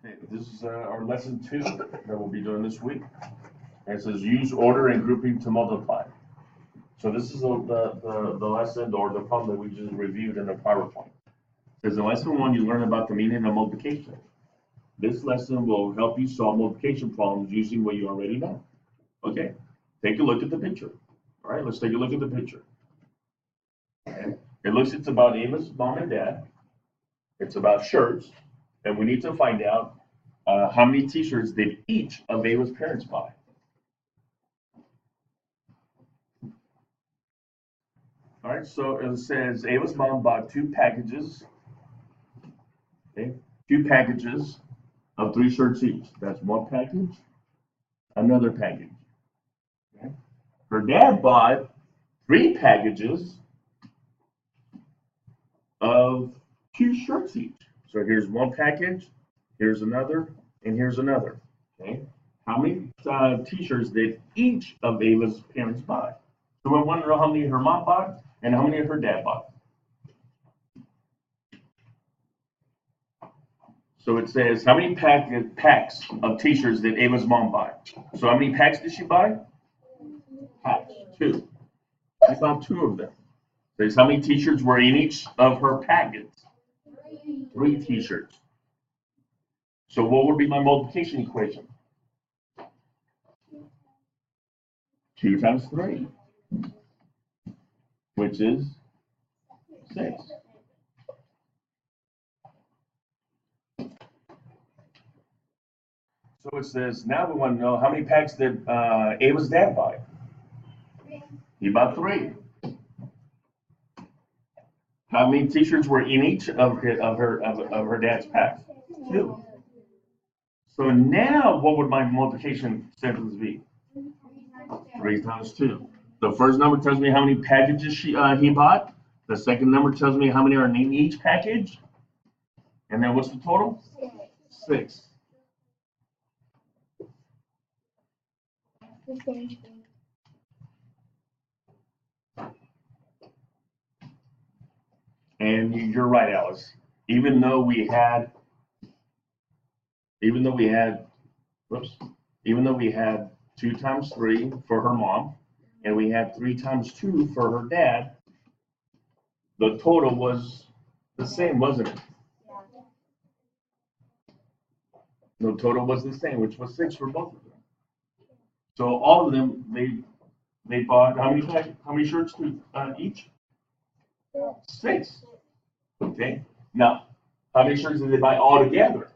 Okay, this is our lesson 2 that we'll be doing this week. And it says use order and grouping to multiply. So this is the lesson or the problem that we just reviewed in the PowerPoint. It says in lesson 1 you learn about the meaning of multiplication. This lesson will help you solve multiplication problems using what you already know. Okay, take a look at the picture. All right, let's take a look at the picture. Okay. It's about Ava's mom and dad. It's about shirts, and we need to find out how many t-shirts did each of Ava's parents buy. All right, so it says Ava's mom bought 2 packages, okay, 2 packages of 3 shirts each. That's 1 package, another package. Okay. Her dad bought 3 packages of 2 shirts each. So here's 1 package, here's another, and here's another. Okay. How many t-shirts did each of Ava's parents buy? So we want to know how many her mom bought and how many her dad bought. So it says, how many packs of t-shirts did Ava's mom buy? So how many packs did she buy? Packs, 2. She bought 2 of them. It says, how many t-shirts were in each of her packets? 3 t-shirts. So what would be my multiplication equation? 2 times 3, which is 6. So it says, now we want to know how many packs did Ava's dad buy? He bought 3. How many t-shirts were in each of her dad's packs? 2. So now what would my multiplication sentence be? 3 times 2. The first number tells me how many packages he bought. The second number tells me how many are in each package. And then what's the total? 6. And you're right, Alice. Even though we had 2 times 3 for her mom, and we had 3 times 2 for her dad, the total was the same, wasn't it? The total was the same, which was 6 for both of them. So all of them, they bought how many shirts each? 6. Okay. Now, how many shirts did they buy all together?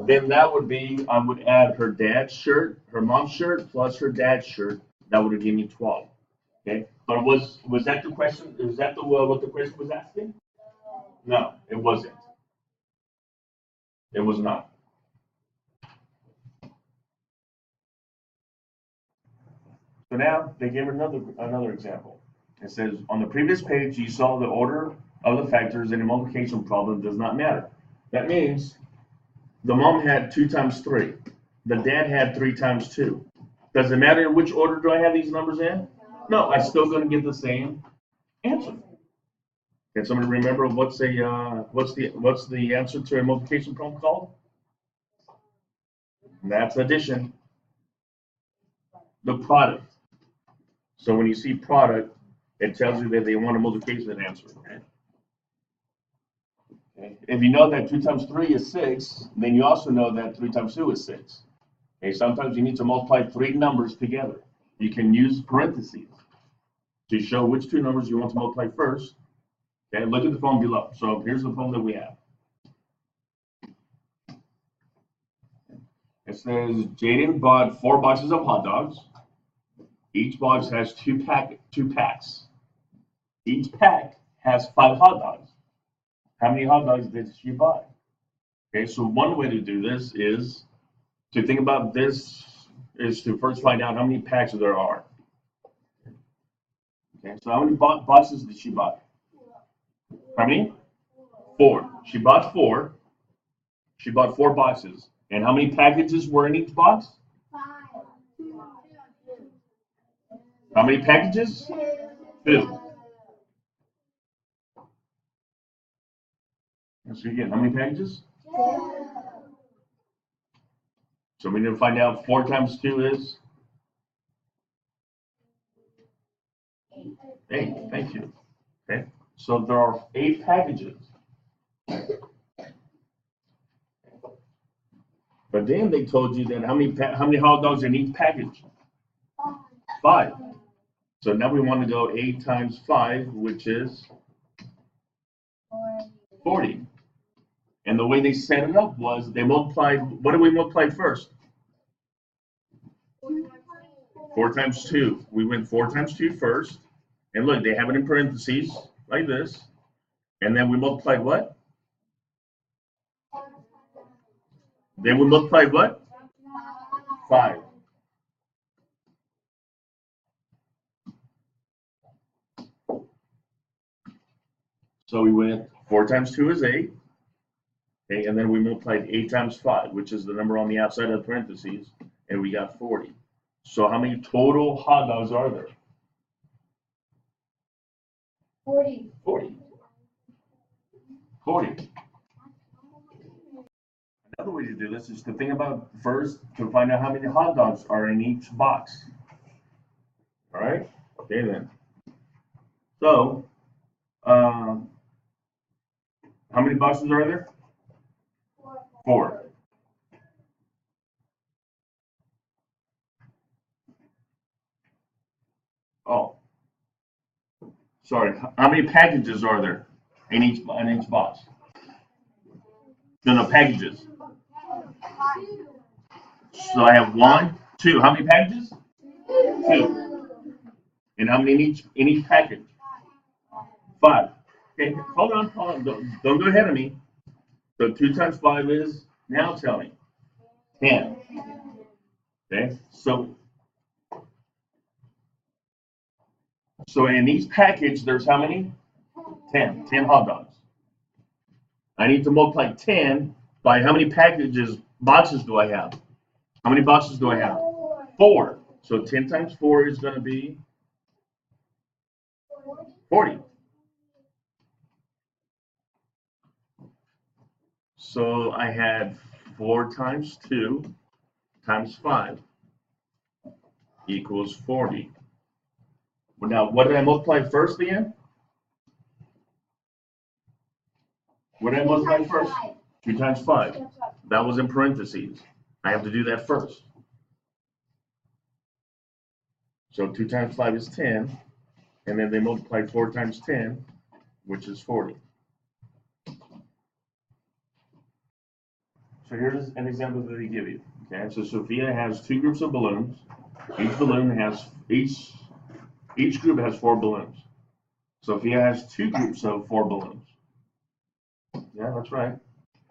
Then that would be, I would add her dad's shirt, her mom's shirt, plus her dad's shirt. That would have given me 12. Okay. But was that the question? Is that what the question was asking? No, it wasn't. It was not. So now they gave another example. It says on the previous page you saw the order of the factors in a multiplication problem does not matter. That means the mom had 2 times 3. The dad had 3 times 2. Does it matter in which order do I have these numbers in? No, I'm still going to get the same answer. Can somebody remember what's the answer to a multiplication problem called? That's addition. The product. So when you see product, it tells you that they want a multiplication answer. Okay. If you know that 2 times 3 is 6, then you also know that 3 times 2 is 6. Okay. Sometimes you need to multiply 3 numbers together. You can use parentheses to show which 2 numbers you want to multiply first. Okay, look at the phone below. So here's the phone that we have. It says Jaden bought 4 boxes of hot dogs. Each box has 2 packs. Each pack has 5 hot dogs. How many hot dogs did she buy? Okay, so one way to do this is to think about this is to first find out how many packs there are. Okay, so how many boxes did she buy? How many? 4. She bought 4. She bought 4 boxes. And how many packages were in each box? 5. How many packages? 2. Let's see again. How many packages? 2. So we need to find out 4 times 2 is? 8, thank you. Okay, so there are 8 packages. But then they told you that how many hot dogs in each package? 5. So now we want to go 8 times 5, which is 40. And the way they set it up was they multiplied, what did we multiply first? 4 times 2. We went 4 times 2 first. And look, they have it in parentheses, like this. And then we multiplied what? Then we multiplied what? 5. So we went 4 times 2 is 8. Okay, and then we multiplied 8 times 5, which is the number on the outside of the parentheses, and we got 40. So how many total hot dogs are there? 40. 40. 40. Another way to do this is to think about first to find out how many hot dogs are in each box. All right? Okay then. So, how many boxes are there? 4. Oh, sorry. How many packages are there in each box? No, packages. So I have 1, 2. How many packages? 2. And how many in each package? 5. Okay, hold on. Don't go ahead of me. So 2 times 5 is, now tell me, 10. Okay, so in each package, there's how many? 10 hot dogs. I need to multiply 10 by how many boxes do I have? How many boxes do I have? 4. So 10 times 4 is going to be 40. So I had 4 times 2 times 5 equals 40. Well, now, what did I multiply first again? What did I multiply first? 2 times 5. That was in parentheses. I have to do that first. So 2 times 5 is 10. And then they multiplied 4 times 10, which is 40. So here's an example that they give you. Okay, so Sophia has 2 groups of balloons. Each group has 4 balloons. Sophia has 2 groups of 4 balloons. Yeah, that's right.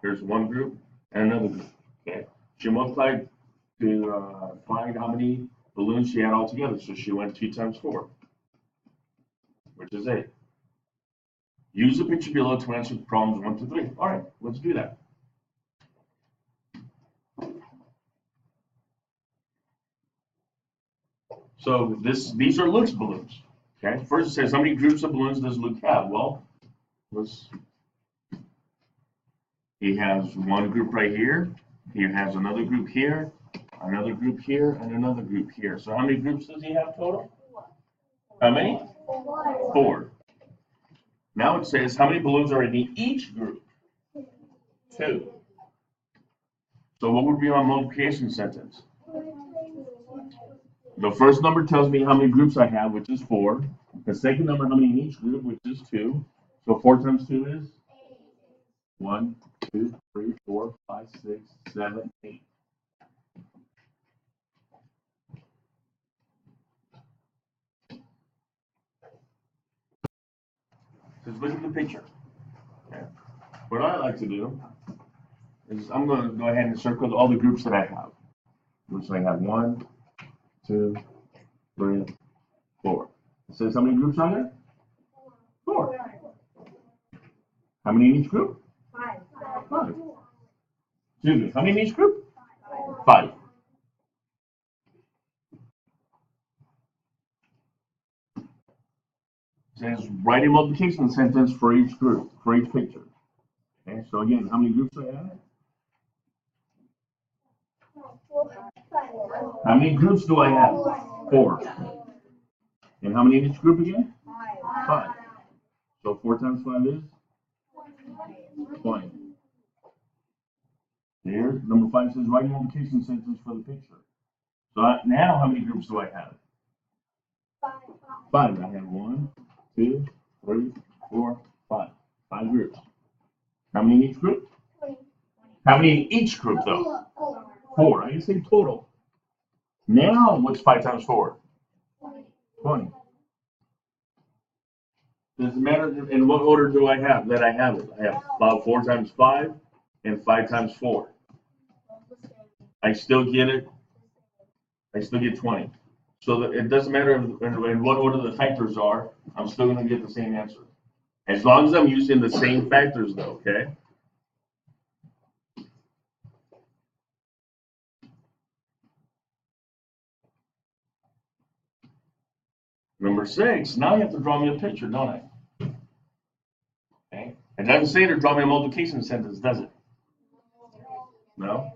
Here's one group and another group. Okay, she multiplied to find how many balloons she had altogether. So she went 2 times 4, which is 8. Use the picture below to answer problems 1 to 3. All right, let's do that. So these are Luke's balloons. Okay, first it says how many groups of balloons does Luke have? Well, he has one group right here. He has another group here, another group here, and another group here. So how many groups does he have total? How many? 4. Now it says how many balloons are in each group? 2. So what would be our multiplication sentence? The first number tells me how many groups I have, which is 4. The second number, how many in each group, which is 2. So 4 times 2 is? 1, 2, 3, 4, 5, 6, 7, 8. Just look at the picture. Okay. What I like to do is I'm going to go ahead and circle all the groups that I have. Which I have 1, 2, 3, 4. It says how many groups are there? 4. How many in each group? 5. Excuse me, how many in each group? 5. It says write a multiplication sentence for each group, for each picture. Okay, so again, how many groups do I have? How many groups do I have? 4. And how many in each group again? 5. So 4 times 5 is 20. Here, number 5 says write a multiplication sentence for the picture. So now how many groups do I have? 5. I have 1, 2, 3, 4, 5. 5 groups. How many in each group? How many in each group though? 4. I can say total. Now what's 5 times 4? 20. Doesn't matter in what order do I have that I have it. I have about 4 times 5 and 5 times 4. I still get it. I still get 20. So that it doesn't matter in what order the factors are, I'm still going to get the same answer. As long as I'm using the same factors though, okay? Number 6, now you have to draw me a picture, don't I? Okay. It doesn't say to draw me a multiplication sentence, does it? No?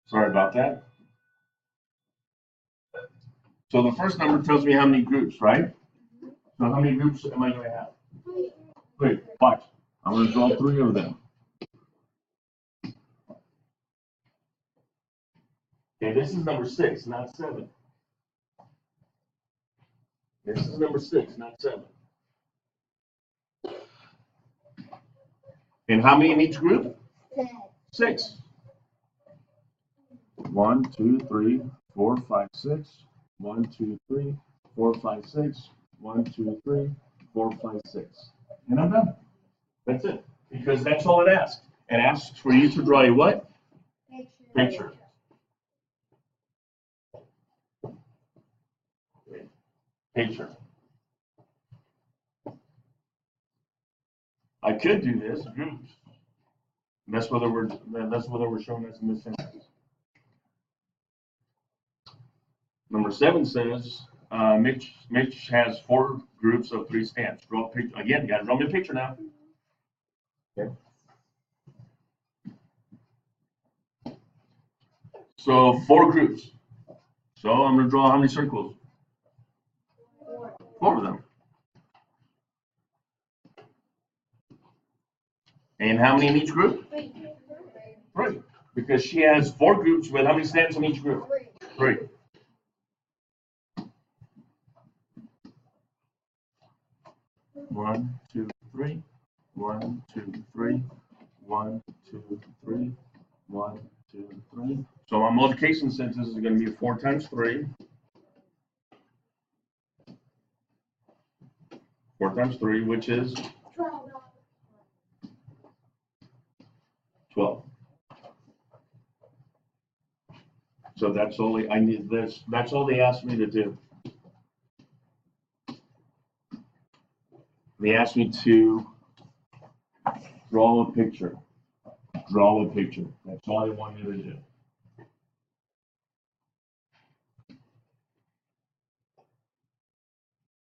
Sorry about that. So the first number tells me how many groups, right? So how many groups am I going to have? 3. Watch. I'm going to draw 3 of them. Okay, this is number 6, not 7. This is number 6, not 7. And how many in each group? 6. 1, 2, 3, 4, 5, 6. 1, 2, 3, 4, 5, 6. 1, 2, 3, 4, 5, 6. And I'm done. That's it. Because that's all it asks. It asks for you to draw a what? Picture. Picture. I could do this groups. That's whether we're showing us in this sentence. Number 7 says Mitch has 4 groups of 3 stamps. Draw a picture. Again, you got to draw me a picture now. Okay. So 4 groups. So I'm going to draw how many circles? 4 of them. And how many in each group? 3. Because she has 4 groups with how many stamps in each group? 3. One, 2, 3. 1, 2, 3. 1, 2, 3. 1, 2, 3. So my multiplication sentence is going to be 4 times 3. 4 times 3, which is 12. So that's all I need. That's all they asked me to do. They asked me to draw a picture. Draw a picture. That's all they want me to do.